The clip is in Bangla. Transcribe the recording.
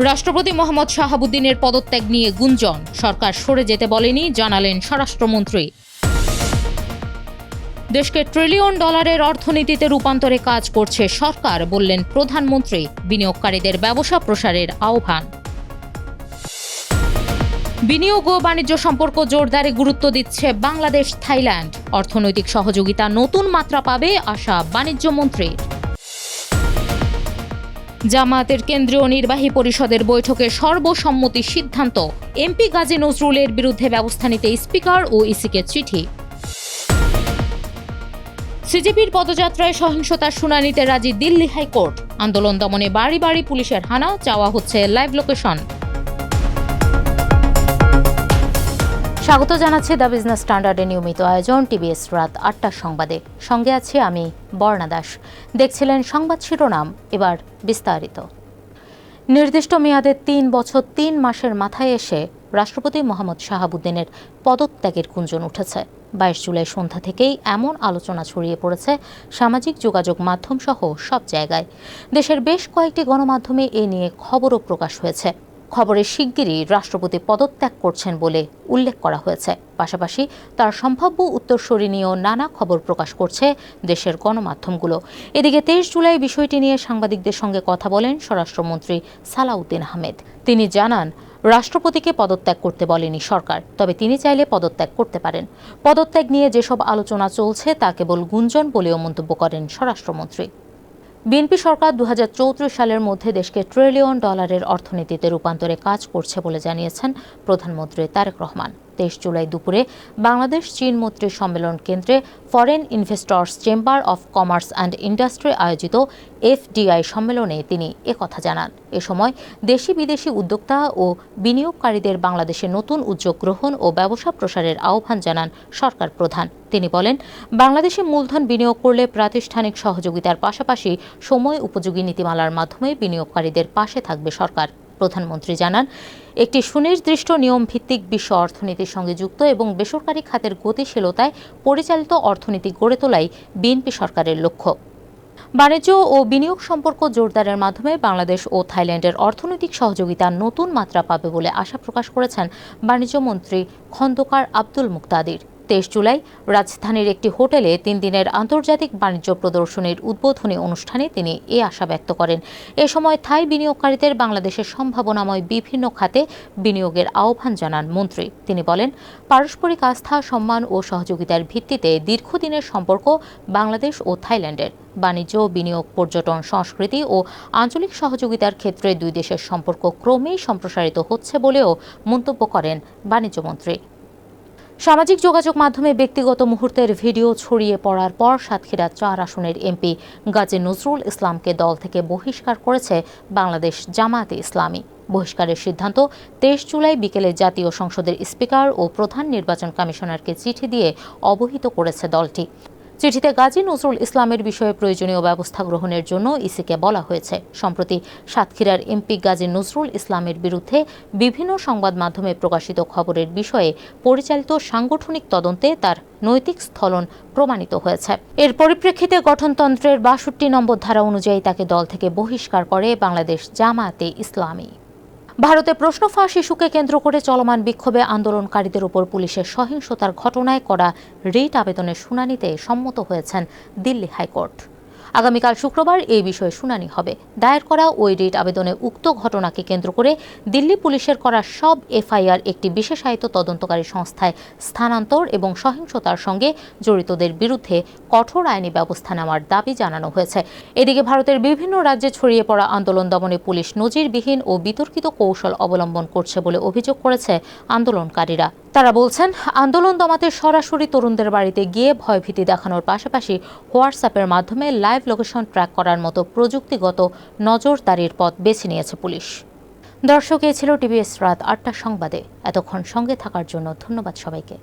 রাষ্ট্রপতি মোহাম্মদ শাহাবুদ্দিনের পদত্যাগ নিয়ে গুঞ্জন, সরকার সরে যেতে বলেনি, জানালেন স্বরাষ্ট্রমন্ত্রী। দেশকে ট্রিলিয়ন ডলারের অর্থনীতিতে রূপান্তরে কাজ করছে সরকার, বললেন প্রধানমন্ত্রী। বিনিয়োগকারীদের ব্যবসা প্রসারের আহ্বান। বিনিয়োগ ও বাণিজ্য সম্পর্ক জোরদারে গুরুত্ব দিচ্ছে বাংলাদেশ থাইল্যান্ড। অর্থনৈতিক সহযোগিতা নতুন মাত্রা পাবে, আশা বাণিজ্য মন্ত্রীর। জামায়াতের কেন্দ্রীয় নির্বাহী পরিষদের বৈঠকে সর্বসম্মতি সিদ্ধান্ত, এমপি গাজী নজরুলের বিরুদ্ধে ব্যবস্থা নিতে স্পিকার ও ইসিকে চিঠি। সিজেপির পদযাত্রায় সহিংসতার শুনানিতে রাজি দিল্লি হাইকোর্ট। আন্দোলন দমনে বাড়ি বাড়ি পুলিশের হানা, চাওয়া হচ্ছে লাইভ লোকেশন। স্বাগত জানাচ্ছি দ্য বিজনেস স্ট্যান্ডার্ডের নিয়মিত আয়োজন টিবিএস রাত ৮টার সংবাদে। সঙ্গে আছি আমি বর্ণা দাস। দেখছিলেন সংবাদ শিরোনাম, এবার বিস্তারিত। নির্দিষ্ট মেয়াদে ৩ বছর ৩ মাসের মাথায় এসে রাষ্ট্রপতি মোহাম্মদ শাহাবুদ্দিনের পদত্যাগের গুঞ্জন উঠেছে। ২২ জুলাই সন্ধ্যা থেকেই এমন আলোচনা ছড়িয়ে পড়েছে সামাজিক যোগাযোগ মাধ্যম সহ সব জায়গায়। দেশের বেশ কয়েকটি গণমাধ্যমে এ নিয়ে খবরও প্রকাশ হয়েছে। খবরে শিগগিরই রাষ্ট্রপতি পদত্যাগ করছেন বলে উল্লেখ করা হয়েছে। পাশাপাশি তার সম্ভাব্য উত্তরসূরি নিয়েও নানা খবর প্রকাশ করছে দেশের গণমাধ্যমগুলো। এদিকে ২৩ জুলাই বিষয়টি নিয়ে সাংবাদিকদের সঙ্গে কথা বলেন স্বরাষ্ট্রমন্ত্রী সালাউদ্দিন আহমেদ। তিনি জানান, রাষ্ট্রপতিকে পদত্যাগ করতে বলেনি সরকার, তবে তিনি চাইলে পদত্যাগ করতে পারেন। পদত্যাগ নিয়ে যেসব আলোচনা চলছে তা কেবল গুঞ্জন বলেও মন্তব্য করেন স্বরাষ্ট্রমন্ত্রী। বিএনপি সরকার ২০৩৪ সালের মধ্যে দেশকে ট্রিলিয়ন ডলারের অর্থনীতিতে রূপান্তরে কাজ করছে বলে জানিয়েছেন প্রধানমন্ত্রী তারেক রহমান। ২৩ জুলাই দুপুরে বাংলাদেশ চীন মৈত্রী সম্মেলন কেন্দ্রে foreign investors chamber of commerce and industry আয়োজিত এফডিআই সম্মেলনে তিনি একথা জানান। এ সময় দেশি বিদেশি উদ্যোক্তা ও বিনিয়োগকারীদের বাংলাদেশে নতুন উদ্যোগ গ্রহণ ও ব্যবসা প্রসারের আহ্বান জানান সরকার প্রধান। তিনি বলেন, বাংলাদেশে মূলধন বিনিয়োগ করলে প্রাতিষ্ঠানিক সহযোগিতার পাশাপাশি সময় উপযোগী নীতিমালার মাধ্যমে বিনিয়োগকারীদের পাশে থাকবে সরকার। প্রধানমন্ত্রী জানান, একটি সুনির্দিষ্ট নিয়ম ভিত্তিক বিশ্ব অর্থনীতির সঙ্গে যুক্ত এবং বেসরকারি খাতের গতিশীলতায় পরিচালিত অর্থনীতি গড়ে তোলাই বিএনপি সরকারের লক্ষ্য। বাণিজ্য ও বিনিয়োগ সম্পর্ক জোরদারের মাধ্যমে বাংলাদেশ ও থাইল্যান্ডের অর্থনৈতিক সহযোগিতা নতুন মাত্রা পাবে বলে আশা প্রকাশ করেছেন বাণিজ্য মন্ত্রী খন্দকার আব্দুল মুকতাদির। ২৩ জুলাই রাজধানীর একটি হোটেলে ৩ দিনের আন্তর্জাতিক বাণিজ্য প্রদর্শনীর উদ্বোধনী অনুষ্ঠানে তিনি এ আশা ব্যক্ত করেন। এ সময় থাই বিনিয়োগকারীদের বাংলাদেশের সম্ভাবনাময় বিভিন্ন খাতে বিনিয়োগের আহ্বান জানান মন্ত্রী। তিনি বলেন, পারস্পরিক আস্থা, সম্মান ও সহযোগিতার ভিত্তিতে দীর্ঘদিনের সম্পর্ক বাংলাদেশ ও থাইল্যান্ডের। বাণিজ্য, বিনিয়োগ, পর্যটন, সংস্কৃতি ও আঞ্চলিক সহযোগিতার ক্ষেত্রে দুই দেশের সম্পর্ক ক্রমেই সম্প্রসারিত হচ্ছে বলেও মন্তব্য করেন বাণিজ্যমন্ত্রী। সামাজিক যোগাযোগ মাধ্যমে ব্যক্তিগত মুহূর্তের ভিডিও ছড়িয়ে পড়ার পর সাতক্ষীরা ৪ আসনের এমপি গাজী নজরুল ইসলামকে দল থেকে বহিষ্কার করেছে বাংলাদেশ জামায়াতে ইসলামী। বহিষ্কারের সিদ্ধান্ত ২৩ জুলাই বিকেলে জাতীয় সংসদের স্পিকার ও প্রধান নির্বাচন কমিশনারকে চিঠি দিয়ে অবহিত করেছে দলটি। চিঠিতে গাজী নজরুল ইসলামের বিষয়ে প্রয়োজনীয় ব্যবস্থা গ্রহণের জন্য ইসিকে বলা হয়েছে। সম্প্রতি সাতক্ষীরার এমপি গাজী নজরুল ইসলামের বিরুদ্ধে বিভিন্ন সংবাদ মাধ্যমে প্রকাশিত খবরের বিষয়ে পরিচালিত সাংগঠনিক তদন্তে তার নৈতিক স্খলন প্রমাণিত হয়েছে। এর পরিপ্রেক্ষিতে গঠনতন্ত্রের ৬২ নম্বর ধারা অনুযায়ী তাকে দল থেকে বহিষ্কার করে বাংলাদেশ জামায়াতে ইসলামী। ভারতে প্রশ্ন ফাঁস ইস্যুকে কেন্দ্র করে চলমান বিক্ষোভে আন্দোলনকারীদের উপর পুলিশের সহিংসতার ঘটনায় করা রিট আবেদনের শুনানিতে সম্মত হয়েছেন দিল্লি হাইকোর্ট। আগামীকাল শুক্রবার এই বিষয়ে শুনানি হবে। দায়ের করা ওই রিট আবেদনে উক্ত ঘটনাকে কেন্দ্র করে দিল্লি পুলিশের করা সব এফআইআর একটি বিশেষায়িত তদন্তকারী সংস্থায় স্থানান্তর এবং সহিংসতার সঙ্গে জড়িতদের বিরুদ্ধে কঠোর আইনি ব্যবস্থা নেওয়ার দাবি জানানো হয়েছে। এদিকে ভারতের বিভিন্ন রাজ্যে ছড়িয়ে পড়া আন্দোলন দমনে পুলিশ নজিরবিহীন ও বিতর্কিত কৌশল অবলম্বন করছে বলে অভিযোগ করেছে আন্দোলনকারীরা। তারা বলছেন, আন্দোলন দমাতে সরাসরি তরুণদের বাড়িতে গিয়ে ভয়ভীতি দেখানোর পাশাপাশি হোয়াটসঅ্যাপের মাধ্যমে লাইভ লোকেশন ট্র্যাক করার মতো প্রযুক্তিগত নজরদারির পথ বেছে নিয়েছে পুলিশ। দর্শক, এ ছিল টিবিএস রাত ৮টার সংবাদে। এতক্ষণ সঙ্গে থাকার জন্য ধন্যবাদ সবাইকে।